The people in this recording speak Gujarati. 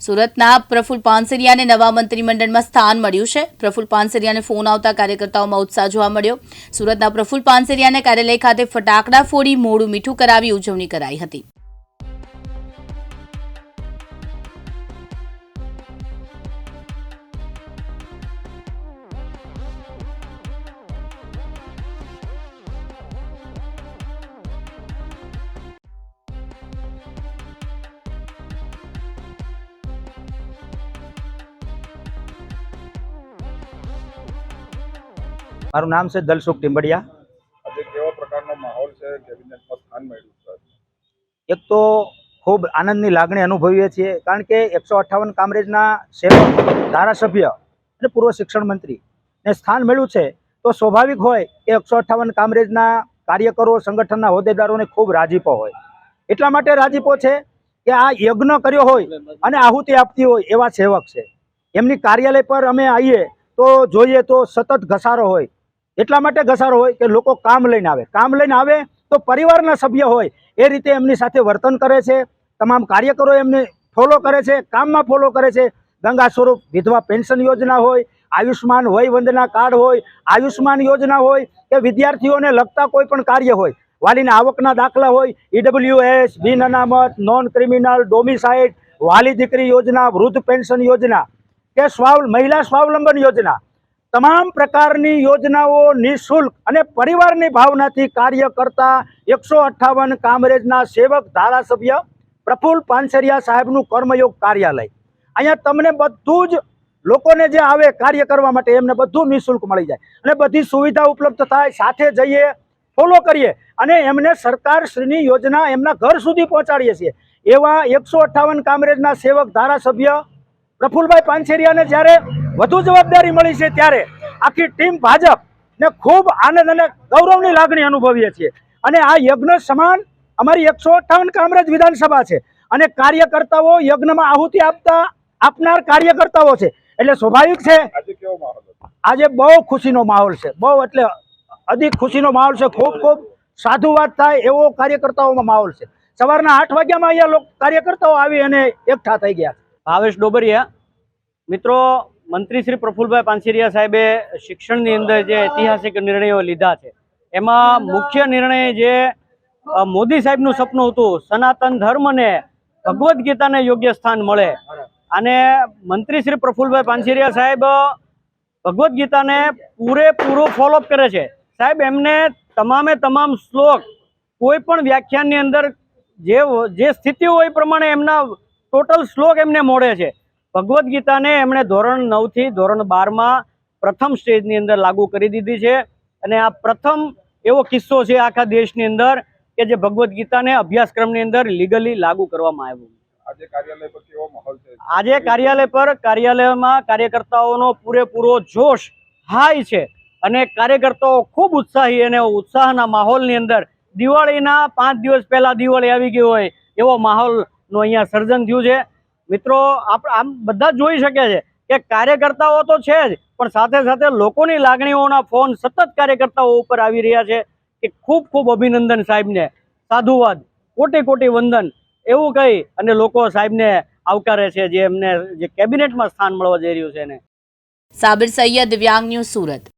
સુરતના પ્રફુલ પાનસેરિયાને નવા મંત્રીમંડળમાં સ્થાન મળ્યું છે। પ્રફુલ પાનસેરિયાને ફોન આવતા કાર્યકર્તાઓમાં ઉત્સાહ જોવા મળ્યો। સુરતના પ્રફુલ પાનસેરિયાને કાર્યાલય ખાતે ફટાકડા ફોડી મોઢું મીઠું કરાવી ઉજવણી કરાઈ હતી। મારું નામ છે દલસુખ ટીમ્બડિયા। આજે કેવા પ્રકારનો માહોલ છે કેબિનેટમાં સ્થાન મળ્યું છે? એક તો ખૂબ આનંદની લાગણી અનુભવીએ છીએ, કારણ કે 158 કામરેજના સેવક, ધારાસભ્ય અને પૂર્વ શિક્ષણ મંત્રીને સ્થાન મળ્યું છે, તો સ્વાભાવિક હોય કે 158 કામરેજના કાર્યકરો, સંગઠનના હોદ્દેદારોને ખૂબ રાજીપો હોય। એટલા માટે રાજીપો છે કે આ યજ્ઞ કર્યો હોય અને આહુતિ આપતી હોય એવા સેવક છે। એમની કાર્યાલય પર અમે આવીએ તો જોઈએ તો સતત ઘસારો હોય। એટલા માટે ઘસારો હોય કે લોકો કામ લઈને આવે તો પરિવારના સભ્ય હોય એ રીતે એમની સાથે વર્તન કરે છે। તમામ કાર્યકરો એમને ફોલો કરે છે, કામમાં ફોલો કરે છે। ગંગા સ્વરૂપ વિધવા પેન્શન યોજના હોય, આયુષ્માન વય વંદના કાર્ડ હોય, આયુષ્માન યોજના હોય કે વિદ્યાર્થીઓને લગતા કોઈ પણ કાર્ય હોય, વાલીના આવકના દાખલા હોય, EWS, બિન અનામત, નોન ક્રિમિનલ, ડોમિસાઇડ, વાલી દીકરી યોજના, વૃદ્ધ પેન્શન યોજના કે મહિલા સ્વાવલંબન યોજના, તમામ પ્રકારની યોજનાઓ નિઃશુલ્ક અને પરિવારની ભાવનાથી કાર્ય કરતા 158 કામરેજના સેવક ધારાસભ્ય પ્રફુલ પાનસેરિયા સાહેબનું કર્મયોગ કાર્યાલય। અહીંયા તમને બધું જ લોકોને જે આવે કાર્ય કરવા માટે એમને બધું નિઃશુલ્ક મળી જાય અને બધી સુવિધા ઉપલબ્ધ થાય। સાથે જઈએ, ફોલો કરીએ અને એમને સરકારશ્રીની યોજના એમના ઘર સુધી પહોંચાડીએ છીએ। એવા 158 કામરેજના સેવક ધારાસભ્ય પ્રફુલભાઈ પાનસેરિયાને જ્યારે વધુ જવાબદારી મળી છે ત્યારે આખી ટીમ ભાજપ ને ખૂબ આનંદ અને ગૌરવની લાગણી અનુભવીએ છીએ। અને આ યજ્ઞ સમાન અમારી 158 કામરેજ વિધાનસભા છે અને કાર્યકર્તાઓ યજ્ઞમાં આહુતિ આપનાર કાર્યકર્તાઓ છે, એટલે સ્વાભાવિક છે આજે કેવો માહોલ હતો? આજે બહુ ખુશીનો માહોલ છે, બહુ એટલે અધિક ખુશીનો માહોલ છે। ખૂબ સાધુવાદ થાય એવો કાર્યકર્તાઓમાં માહોલ છે। સવારના 8 વાગ્યામાં અહીંયા કાર્યકર્તાઓ આવી અને એકઠા થઈ ગયા। ભાવેશ ડોબરિયા। મિત્રો, મંત્રી શ્રી પ્રફુલભાઈ પાનસેરિયા સાહેબે શિક્ષણની અંદર જે ઐતિહાસિક નિર્ણયો લીધા છે, એમાં મુખ્ય નિર્ણય જે મોદી સાહેબનું સપનું હતું, સનાતન ધર્મને, ભગવદ્ ગીતાને યોગ્ય સ્થાન મળે, અને મંત્રી શ્રી પ્રફુલભાઈ પાનસેરિયા સાહેબ ભગવદ્ ગીતાને પૂરેપૂરું ફોલોઅપ કરે છે। સાહેબ એમને તમામ શ્લોક કોઈ પણ વ્યાખ્યાનની અંદર જે સ્થિતિ હોય એ પ્રમાણે એમના ટોટલ શ્લોક એમને મોડે છે। ભગવદ્ ગીતાને એમણે ધોરણ 9 થી ધોરણ 12માં પ્રથમ સ્ટેજની અંદર લાગુ કરી દીધી છે, અને આ પ્રથમ એવો કિસ્સો છે આખા દેશની અંદર કે જે ભગવદ્ ગીતાને અભ્યાસક્રમની અંદર લીગલી લાગુ કરવામાં આવ્યું। આજે કાર્યાલય પર કેવો માહોલ છે? આજે કાર્યાલયમાં કાર્યકર્તાઓનો પૂરેપૂરો જોશ હાઈ છે અને કાર્યકર્તાઓ ખૂબ ઉત્સાહી અને ઉત્સાહના માહોલની અંદર દિવાળીના 5 દિવસ પહેલા દિવાળી આવી ગઈ હોય એવો માહોલનું અહીંયા સર્જન થયું છે। મિત્રો, આમ બધા જોઈ શકે છે કે કાર્યકર્તાઓ તો છે જ, પણ સાથે સાથે લોકોની લાગણીઓના ફોન સતત કાર્યકર્તાઓ ઉપર આવી રહ્યા છે કે ખૂબ અભિનંદન સાહેબને, સાધુવાદ, કોટી વંદન એવું કહી અને લોકો સાહેબને આવકારે છે, જે એમને જે કેબિનેટમાં સ્થાન મળવા જઈ રહ્યું છે એને। સાબિર સૈયદ, દિવ્યાંગ ન્યૂઝ, સુરત।